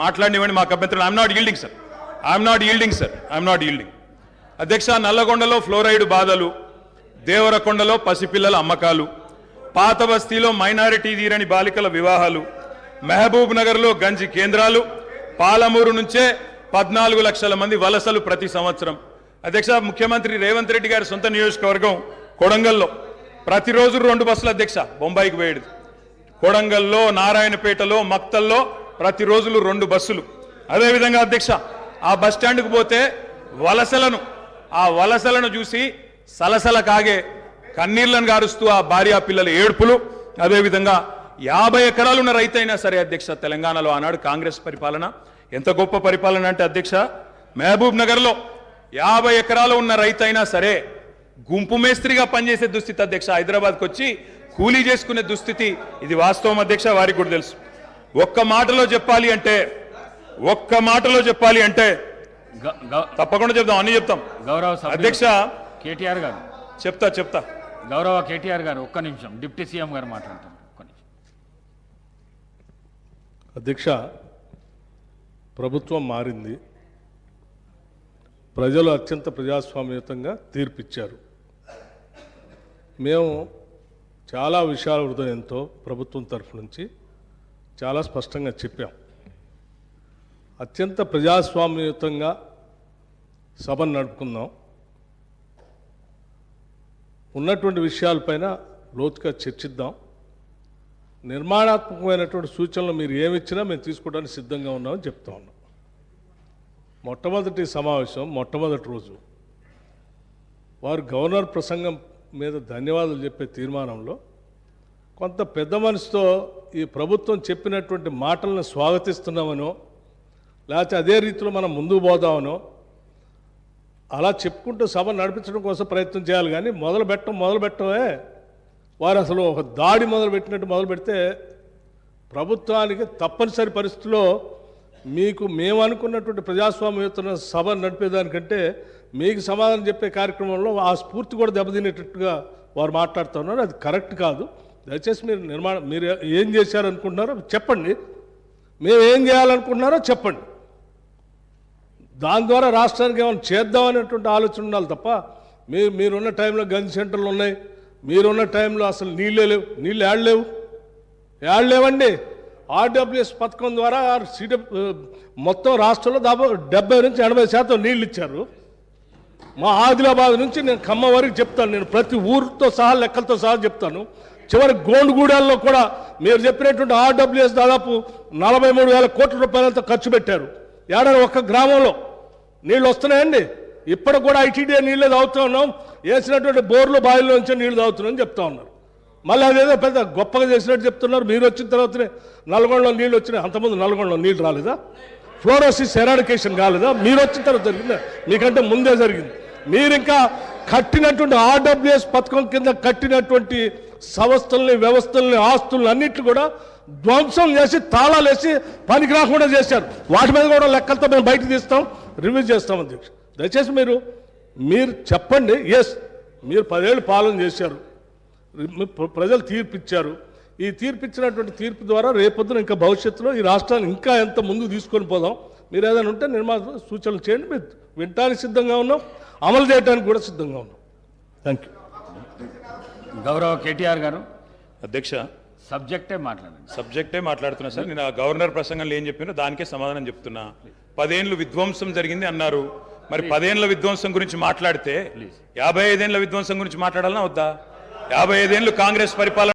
మాట్లాడినివ్వండి మాకు అభ్యంతరం. I'm not yielding sir, I'm not yielding sir, I'm not yielding. అధ్యక్ష, నల్లగొండలో fluoride బాధలు, దేవరకొండలో పసిపిల్లల అమ్మకాలు, పాత బస్తీలో మైనారిటీ తీరని బాలికల వివాహాలు, మహబూబ్ నగర్లో గంజి కేంద్రాలు, పాలమూరు నుంచే 14 లక్షల మంది వలసలు ప్రతి సంవత్సరం. అధ్యక్ష, ముఖ్యమంత్రి రేవంత్ రెడ్డి గారి సొంత నియోజకవర్గం కొడంగల్లో ప్రతిరోజు 2 బస్సులు అధ్యక్ష బొంబాయికి పోయేది. కొడంగల్లో, నారాయణపేటలో, మక్తల్లో ప్రతిరోజులు 2 బస్సులు. అదేవిధంగా అధ్యక్ష, ఆ బస్ స్టాండ్కు పోతే ఆ వలసలను చూసి సలసల కాగే కన్నీళ్లను గారుస్తూ ఆ భార్య పిల్లల ఏడుపులు. అదేవిధంగా 50 ఎకరాలున్న రైతైనా సరే అధ్యక్ష, తెలంగాణలో ఆనాడు కాంగ్రెస్ పరిపాలన ఎంత గొప్ప పరిపాలన అంటే అధ్యక్ష, మహబూబ్ నగర్లో 50 ఎకరాలు ఉన్న రైతైనా సరే గుంపు మేస్త్రిగా పనిచేసే దుస్థితి అధ్యక్ష. హైదరాబాద్కి వచ్చి కూలీ చేసుకునే దుస్థితి. ఇది వాస్తవం అధ్యక్ష, వారికి కూడా తెలుసు. ఒక్క మాటలో చెప్పాలి అంటే తప్పకుండా చెప్తాం, అన్ని చెప్తాం. గౌరవ అధ్యక్ష కేటీఆర్ గారు చెప్తా గౌరవ కేటీఆర్ గారు ఒక్క నిమిషం, డిప్యూటీ సీఎం గారు మాట్లాడతారు. ఒక్క నిమిషం. అధ్యక్ష, ప్రభుత్వం మారింది, ప్రజలు అత్యంత ప్రజాస్వామ్యయుతంగా తీర్పిచ్చారు. మేము చాలా విషయాల హృదయంతో ప్రభుత్వం తరఫు నుంచి చాలా స్పష్టంగా చెప్పాం. అత్యంత ప్రజాస్వామ్యయుతంగా సభను నడుపుకుందాం, ఉన్నటువంటి విషయాలపైన లోతుగా చర్చిద్దాం, నిర్మాణాత్మకమైనటువంటి సూచనలు మీరు ఏమిచ్చినా మేము తీసుకోవడానికి సిద్ధంగా ఉన్నామని చెప్తా ఉన్నాం. మొట్టమొదటి సమావేశం, మొట్టమొదటి రోజు వారు గవర్నర్ ప్రసంగం మీద ధన్యవాదాలు చెప్పే తీర్మానంలో కొంత పెద్ద మనసుతో ఈ ప్రభుత్వం చెప్పినటువంటి మాటలను స్వాగతిస్తున్నామనో, లేకపోతే అదే రీతిలో మనం ముందుకు పోదామనో అలా చెప్పుకుంటూ సభ నడిపించడం కోసం ప్రయత్నం చేయాలి. కానీ మొదలుపెట్టమే వారు అసలు ఒక దాడి మొదలుపెట్టినట్టు మొదలు పెడితే ప్రభుత్వానికి తప్పనిసరి పరిస్థితుల్లో మీకు మేము అనుకున్నటువంటి ప్రజాస్వామ్యయుత సభ నడిపేదానికంటే మీకు సమాధానం చెప్పే కార్యక్రమంలో ఆ స్ఫూర్తి కూడా దెబ్బతినేటట్టుగా వారు మాట్లాడుతున్నారు. అది కరెక్ట్ కాదు. దయచేసి మీరు ఏం చేశారనుకుంటున్నారో చెప్పండి, మేము ఏం చేయాలనుకుంటున్నారో చెప్పండి. దాని ద్వారా రాష్ట్రానికి ఏమైనా చేద్దామనేటువంటి ఆలోచన ఉండాలి తప్ప మీరున్న టైంలో గంజి సెంటర్లు ఉన్నాయి, మీరున్న టైంలో అసలు నీళ్ళే లేవు. నీళ్ళు ఏడలేవండి. ఆర్డబ్ల్యూఎస్ పథకం ద్వారా మొత్తం రాష్ట్రంలో దాదాపు 70 నుంచి 80% నీళ్ళు ఇచ్చారు. మా ఆదిలాబాద్ నుంచి నేను ఖమ్మం వరకు చెప్తాను, నేను ప్రతి ఊరితో సహా లెక్కలతో సహా చెప్తాను. చివరి గోండుగూడల్లో కూడా మీరు చెప్పినటువంటి ఆర్డబ్ల్యూఎస్ దాదాపు 43,000 కోట్ల రూపాయలతో ఖర్చు పెట్టారు. ఏడాది ఒక్క గ్రామంలో నీళ్ళు వస్తున్నాయండి. ఇప్పటికి కూడా ఐటీడీఏ నీళ్ళే తాగుతూ ఉన్నాం, వేసినటువంటి బోర్లు బావిలో నుంచి నీళ్ళు తాగుతున్నామని చెప్తా ఉన్నారు. మళ్ళీ అదేదో పెద్ద గొప్పగా చేసినట్టు చెప్తున్నారు. మీరు వచ్చిన తర్వాతనే నల్గొండలో నీళ్ళు వచ్చినాయి, అంతకుముందు నల్గొండలో నీళ్ళు రాలేదా? ఫ్లోరోసిస్ ఎరాడికేషన్ కాలేదా? మీరు వచ్చిన తర్వాత జరిగిందా? మీకంటే ముందే జరిగింది. మీరు ఇంకా కట్టినటువంటి ఆర్డబ్ల్యూఎస్ పథకం కింద కట్టినటువంటి సంస్థల్ని, వ్యవస్థల్ని, ఆస్తుల్ని అన్నింటినీ కూడా ధ్వంసం చేసి తాళాలు వేసి పనికి రాకుండా చేశారు. వాటి మీద కూడా లెక్కలతో మేము బయటకు తీస్తాం, రివ్యూ చేస్తాం. అధ్యక్ష, దయచేసి మీరు చెప్పండి. ఎస్, మీరు 10 ఏళ్ళు పాలన చేశారు, ప్రజలు తీర్పిచ్చారు. ఈ తీర్పిచ్చినటువంటి తీర్పు ద్వారా రేపొద్దున ఇంకా భవిష్యత్తులో ఈ రాష్ట్రాన్ని ఇంకా ఎంత ముందుకు తీసుకొని పోదాం. మీరు ఏదైనా ఉంటే సూచనలు చేయండి. మీరు వినటానికి సిద్ధంగా ఉన్నాం, అమలు చేయడానికి కూడా సిద్ధంగా ఉన్నాం. Thank you. గౌరవ కేటీఆర్ గారు అధ్యక్ష, సబ్జెక్టే మాట్లాడుతున్నా సార్. నేను ఆ గవర్నర్ ప్రసంగంలో ఏం చెప్పినా దానికే సమాధానం చెప్తున్నా. 10 ఏళ్ళు విధ్వంసం జరిగింది అన్నారు. మరి 10 ఏళ్ల విధ్వంసం గురించి మాట్లాడితే 55 ఏళ్ల విధ్వంసం గురించి మాట్లాడాలన్నా వద్దా? 55 ఏళ్ళు కాంగ్రెస్ పరిపాలన